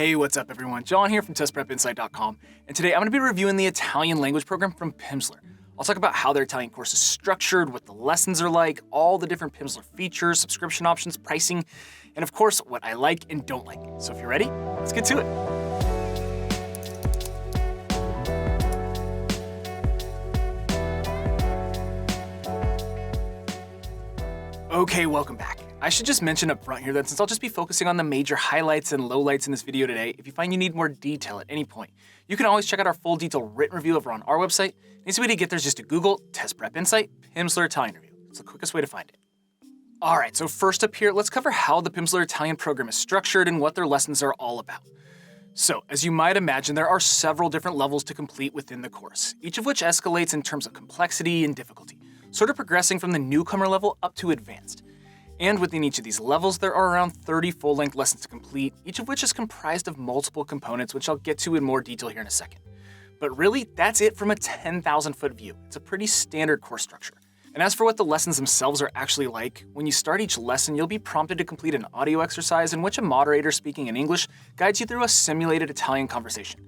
Hey, what's up everyone? John here from testprepinsight.com, and today I'm going to be reviewing the Italian language program from Pimsleur. I'll talk about how their Italian course is structured, what the lessons are like, all the different Pimsleur features, subscription options, pricing, and of course, what I like and don't like. So if you're ready, let's get to it. Okay, welcome back. I should just mention up front here that since I'll just be focusing on the major highlights and lowlights in this video today, if you find you need more detail at any point, you can always check out our full detailed written review over on our website. The easy way to get there is just to Google Test Prep Insight Pimsleur Italian Review. It's the quickest way to find it. Alright, so first up here, let's cover how the Pimsleur Italian program is structured and what their lessons are all about. So, as you might imagine, there are several different levels to complete within the course, each of which escalates in terms of complexity and difficulty, sort of progressing from the newcomer level up to advanced. And within each of these levels, there are around 30 full-length lessons to complete, each of which is comprised of multiple components, which I'll get to in more detail here in a second. But really, that's it from a 10,000-foot view. It's a pretty standard course structure. And as for what the lessons themselves are actually like, when you start each lesson, you'll be prompted to complete an audio exercise in which a moderator speaking in English guides you through a simulated Italian conversation.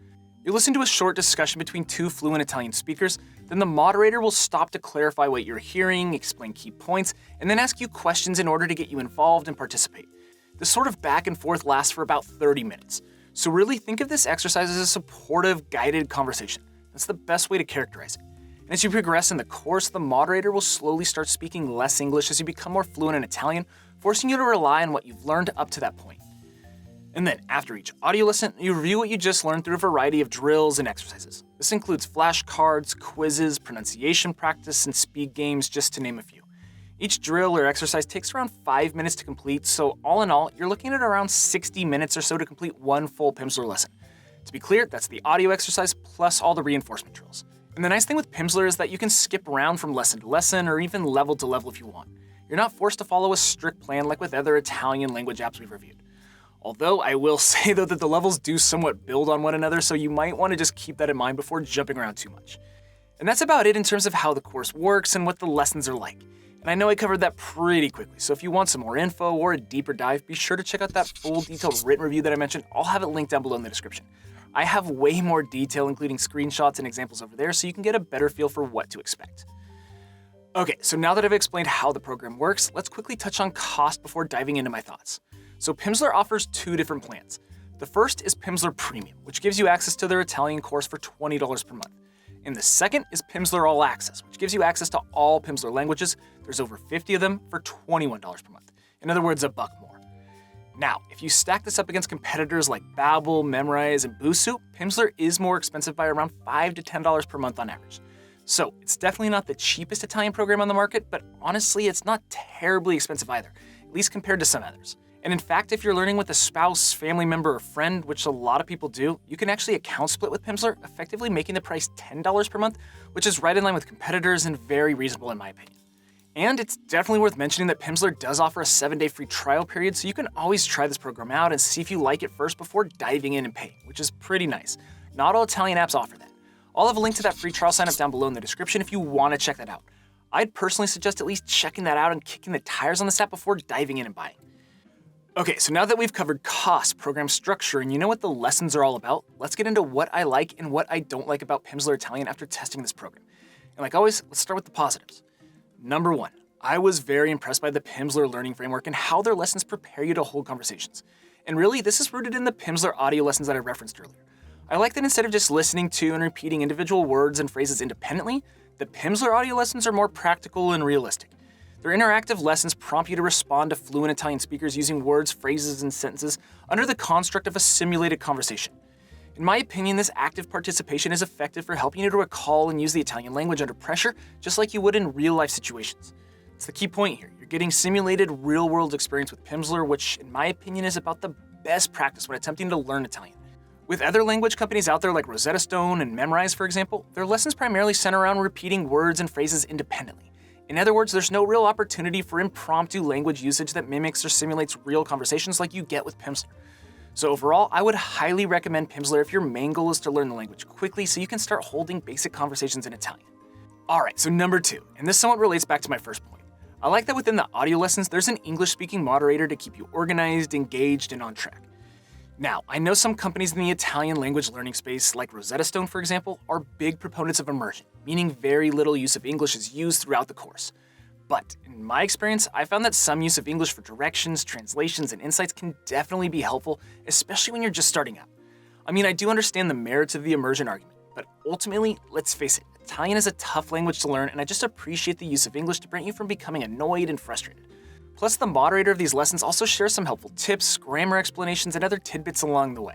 You listen to a short discussion between two fluent Italian speakers, then the moderator will stop to clarify what you're hearing, explain key points, and then ask you questions in order to get you involved and participate. This sort of back and forth lasts for about 30 minutes. So really think of this exercise as a supportive, guided conversation. That's the best way to characterize it. And as you progress in the course, the moderator will slowly start speaking less English as you become more fluent in Italian, forcing you to rely on what you've learned up to that point. And then, after each audio lesson, you review what you just learned through a variety of drills and exercises. This includes flashcards, quizzes, pronunciation practice, and speed games, just to name a few. Each drill or exercise takes around 5 minutes to complete, so all in all, you're looking at around 60 minutes or so to complete one full Pimsleur lesson. To be clear, that's the audio exercise plus all the reinforcement drills. And the nice thing with Pimsleur is that you can skip around from lesson to lesson or even level to level if you want. You're not forced to follow a strict plan like with other Italian language apps we've reviewed. Although I will say though that the levels do somewhat build on one another, so you might want to just keep that in mind before jumping around too much. And that's about it in terms of how the course works and what the lessons are like. And I know I covered that pretty quickly, so if you want some more info or a deeper dive, be sure to check out that full detailed written review that I mentioned. I'll have it linked down below in the description. I have way more detail, including screenshots and examples over there, so you can get a better feel for what to expect. Okay, so now that I've explained how the program works, let's quickly touch on cost before diving into my thoughts. So Pimsleur offers two different plans. The first is Pimsleur Premium, which gives you access to their Italian course for $20 per month. And the second is Pimsleur All Access, which gives you access to all Pimsleur languages. There's over 50 of them for $21 per month. In other words, $1 more. Now, if you stack this up against competitors like Babbel, Memrise, and Busuu, Pimsleur is more expensive by around $5 to $10 per month on average. So it's definitely not the cheapest Italian program on the market, but honestly, it's not terribly expensive either, at least compared to some others. And in fact, if you're learning with a spouse, family member, or friend, which a lot of people do, you can actually account split with Pimsleur, effectively making the price $10 per month, which is right in line with competitors and very reasonable in my opinion. And it's definitely worth mentioning that Pimsleur does offer a 7-day free trial period, so you can always try this program out and see if you like it first before diving in and paying, which is pretty nice. Not all Italian apps offer that. I'll have a link to that free trial sign up down below in the description if you want to check that out. I'd personally suggest at least checking that out and kicking the tires on this app before diving in and buying. Okay, so now that we've covered cost, program structure, and you know what the lessons are all about, let's get into what I like and what I don't like about Pimsleur Italian after testing this program. And like always, let's start with the positives. Number one, I was very impressed by the Pimsleur learning framework and how their lessons prepare you to hold conversations. And really, this is rooted in the Pimsleur audio lessons that I referenced earlier. I like that instead of just listening to and repeating individual words and phrases independently, the Pimsleur audio lessons are more practical and realistic. Their interactive lessons prompt you to respond to fluent Italian speakers using words, phrases, and sentences under the construct of a simulated conversation. In my opinion, this active participation is effective for helping you to recall and use the Italian language under pressure, just like you would in real-life situations. It's the key point here. You're getting simulated real-world experience with Pimsleur, which, in my opinion, is about the best practice when attempting to learn Italian. With other language companies out there like Rosetta and Memrise, for example, their lessons primarily center around repeating words and phrases independently. In other words, there's no real opportunity for impromptu language usage that mimics or simulates real conversations like you get with Pimsleur. So overall, I would highly recommend Pimsleur if your main goal is to learn the language quickly so you can start holding basic conversations in Italian. Alright, so number two, and this somewhat relates back to my first point. I like that within the audio lessons, there's an English-speaking moderator to keep you organized, engaged, and on track. Now, I know some companies in the Italian language learning space, like Rosetta, for example, are big proponents of immersion, meaning very little use of English is used throughout the course. But in my experience, I found that some use of English for directions, translations, and insights can definitely be helpful, especially when you're just starting out. I mean, I do understand the merits of the immersion argument, but ultimately, let's face it, Italian is a tough language to learn, and I just appreciate the use of English to prevent you from becoming annoyed and frustrated. Plus, the moderator of these lessons also shares some helpful tips, grammar explanations, and other tidbits along the way.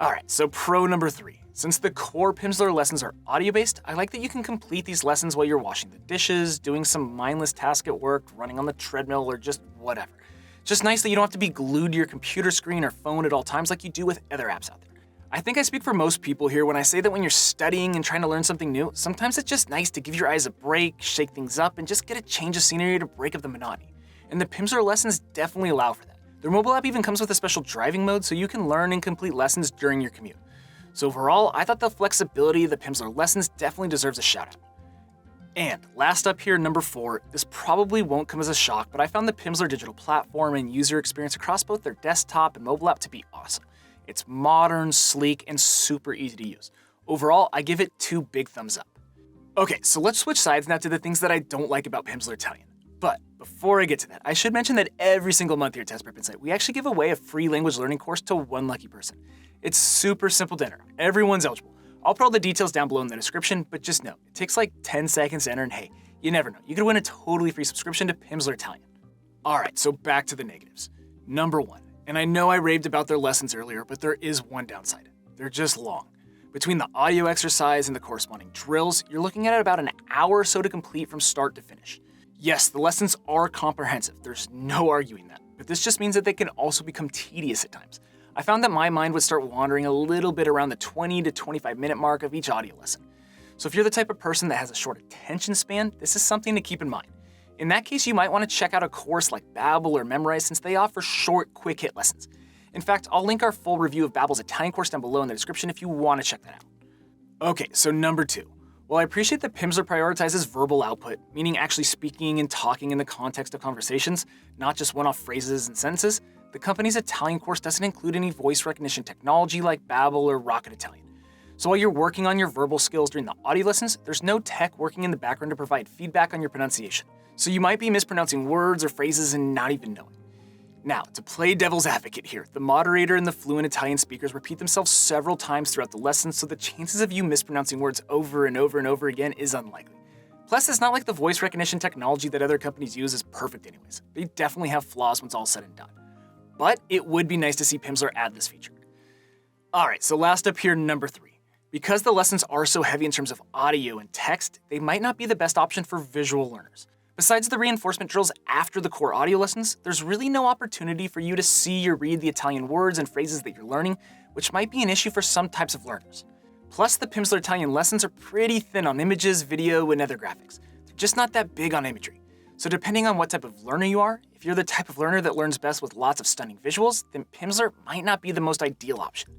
Alright, so pro number 3. Since the core Pimsleur lessons are audio-based, I like that you can complete these lessons while you're washing the dishes, doing some mindless task at work, running on the treadmill, or just whatever. It's just nice that you don't have to be glued to your computer screen or phone at all times like you do with other apps out there. I think I speak for most people here when I say that when you're studying and trying to learn something new, sometimes it's just nice to give your eyes a break, shake things up, and just get a change of scenery to break up the monotony. And the Pimsleur lessons definitely allow for that. Their mobile app even comes with a special driving mode so you can learn and complete lessons during your commute. So overall, I thought the flexibility of the Pimsleur lessons definitely deserves a shout out. And last up here, number 4, this probably won't come as a shock, but I found the Pimsleur digital platform and user experience across both their desktop and mobile app to be awesome. It's modern, sleek, and super easy to use. Overall, I give it 2 big thumbs up. Okay, so let's switch sides now to the things that I don't like about Pimsleur Italian. But before I get to that, I should mention that every single month here at Test Prep Insight, we actually give away a free language learning course to one lucky person. It's super simple to enter. Everyone's eligible. I'll put all the details down below in the description, but just know, it takes like 10 seconds to enter, and hey, you never know. You could win a totally free subscription to Pimsleur Italian. Alright, so back to the negatives. Number 1, and I know I raved about their lessons earlier, but there is one downside. They're just long. Between the audio exercise and the corresponding drills, you're looking at about an hour or so to complete from start to finish. Yes, the lessons are comprehensive, there's no arguing that, but this just means that they can also become tedious at times. I found that my mind would start wandering a little bit around the 20 to 25 minute mark of each audio lesson. So if you're the type of person that has a short attention span, this is something to keep in mind. In that case, you might want to check out a course like Babbel or Memrise since they offer short, quick hit lessons. In fact, I'll link our full review of Babbel's Italian course down below in the description if you want to check that out. Okay, so number 2. While I appreciate that Pimsleur prioritizes verbal output, meaning actually speaking and talking in the context of conversations, not just one-off phrases and sentences, the company's Italian course doesn't include any voice recognition technology like Babbel or Rocket Italian. So while you're working on your verbal skills during the audio lessons, there's no tech working in the background to provide feedback on your pronunciation. So you might be mispronouncing words or phrases and not even know it. Now, to play devil's advocate here, the moderator and the fluent Italian speakers repeat themselves several times throughout the lesson, so the chances of you mispronouncing words over and over and over again is unlikely. Plus, it's not like the voice recognition technology that other companies use is perfect anyways. They definitely have flaws when it's all said and done. But it would be nice to see Pimsleur add this feature. Alright, so last up here, number 3. Because the lessons are so heavy in terms of audio and text, they might not be the best option for visual learners. Besides the reinforcement drills after the core audio lessons, there's really no opportunity for you to see or read the Italian words and phrases that you're learning, which might be an issue for some types of learners. Plus, the Pimsleur Italian lessons are pretty thin on images, video, and other graphics. They're just not that big on imagery. So depending on what type of learner you are, if you're the type of learner that learns best with lots of stunning visuals, then Pimsleur might not be the most ideal option.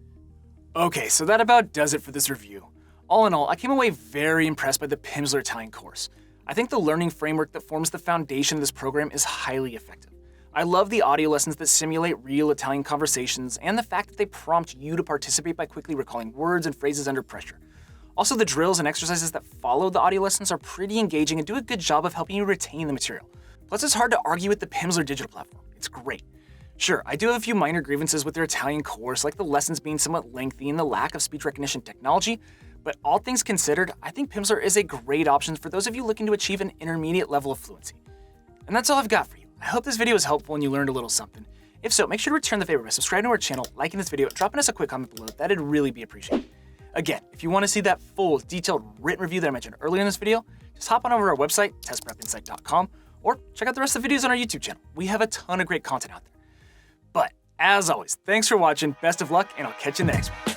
Okay, so that about does it for this review. All in all, I came away very impressed by the Pimsleur Italian course. I think the learning framework that forms the foundation of this program is highly effective. I love the audio lessons that simulate real Italian conversations and the fact that they prompt you to participate by quickly recalling words and phrases under pressure. Also, the drills and exercises that follow the audio lessons are pretty engaging and do a good job of helping you retain the material. Plus, it's hard to argue with the Pimsleur digital platform. It's great. Sure, I do have a few minor grievances with their Italian course, like the lessons being somewhat lengthy and the lack of speech recognition technology, but all things considered, I think Pimsleur is a great option for those of you looking to achieve an intermediate level of fluency. And that's all I've got for you. I hope this video was helpful and you learned a little something. If so, make sure to return the favor by subscribing to our channel, liking this video, dropping us a quick comment below. That'd really be appreciated. Again, if you want to see that full, detailed written review that I mentioned earlier in this video, just hop on over to our website, testprepinsight.com, or check out the rest of the videos on our YouTube channel. We have a ton of great content out there. But, as always, thanks for watching, best of luck, and I'll catch you in the next one.